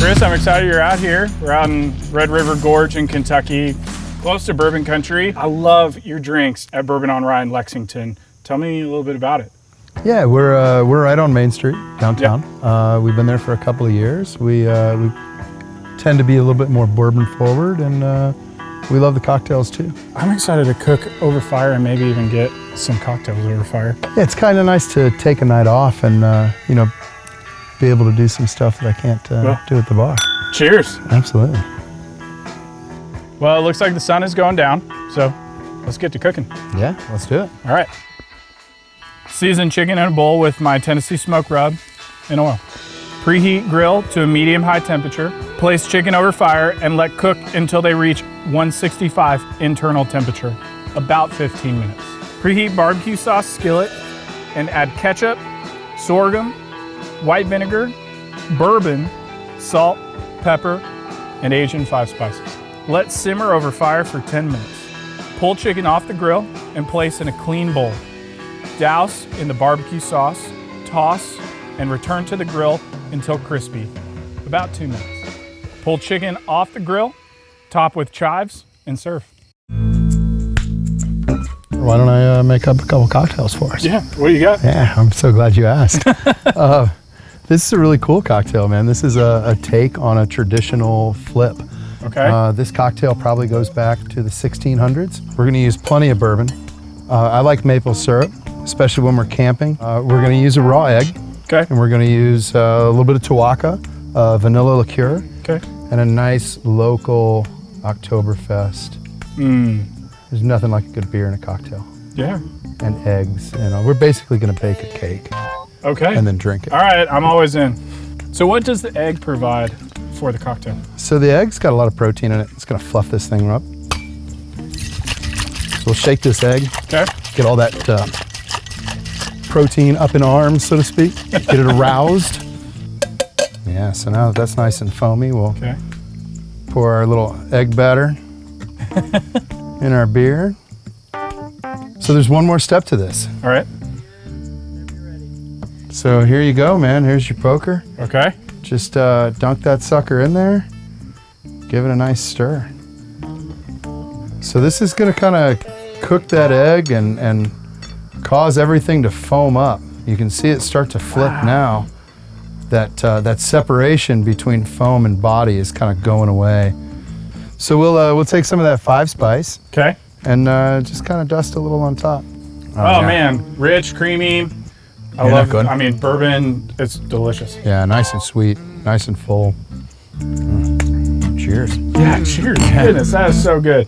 Chris, I'm excited you're out here. We're out in Red River Gorge in Kentucky, close to bourbon country. I love your drinks at Bourbon on Rye in Lexington. Tell me a little bit about it. Yeah, we're right on Main Street, downtown. Yep. We've been there for a couple of years. We tend to be a little bit more bourbon forward, and we love the cocktails too. I'm excited to cook over fire and maybe even get some cocktails over fire. Yeah, it's kind of nice to take a night off and be able to do some stuff that I can't do at the bar. Cheers. Absolutely. Well, it looks like the sun is going down, so let's get to cooking. Yeah, let's do it. All right. Seasoned chicken in a bowl with my Tennessee smoke rub and oil. Preheat grill to a medium-high temperature. Place chicken over fire and let cook until they reach 165 internal temperature, about 15 minutes. Preheat barbecue sauce skillet and add ketchup, sorghum, white vinegar, bourbon, salt, pepper, and Asian 5 spices. Let simmer over fire for 10 minutes. Pull chicken off the grill and place in a clean bowl. Douse in the barbecue sauce, toss, and return to the grill until crispy, about 2 minutes. Pull chicken off the grill, top with chives, and serve. Why don't I make up a couple cocktails for us? Yeah, what do you got? Yeah, I'm so glad you asked. This is a really cool cocktail, man. This is a take on a traditional flip. Okay. This cocktail probably goes back to the 1600s. We're gonna use plenty of bourbon. I like maple syrup, especially when we're camping. We're gonna use a raw egg. Okay. And we're gonna use a little bit of Tuaca, vanilla liqueur, okay, and a nice local Oktoberfest. There's nothing like a good beer and a cocktail. Yeah. And eggs, we're basically gonna bake a cake. Okay. And then drink it. All right, I'm always in. So what does the egg provide for the cocktail? So the egg's got a lot of protein in it. It's gonna fluff this thing up. So we'll shake this egg. Okay. Get all that protein up in arms, so to speak. Get it aroused. Yeah, so now that that's nice and foamy, we'll pour our little egg batter in our beer. So there's one more step to this. All right. So here you go, man. Here's your poker. Okay. Just dunk that sucker in there. Give it a nice stir. So this is gonna kind of cook that egg and cause everything to foam up. You can see it start to flip now. That separation between foam and body is kind of going away. So we'll take some of that 5 spice. Okay. And just kind of dust a little on top. Oh man, rich, creamy. I love it. I mean, bourbon, it's delicious. Yeah, nice and sweet, nice and full. Cheers. Yeah, cheers. Goodness, that is so good.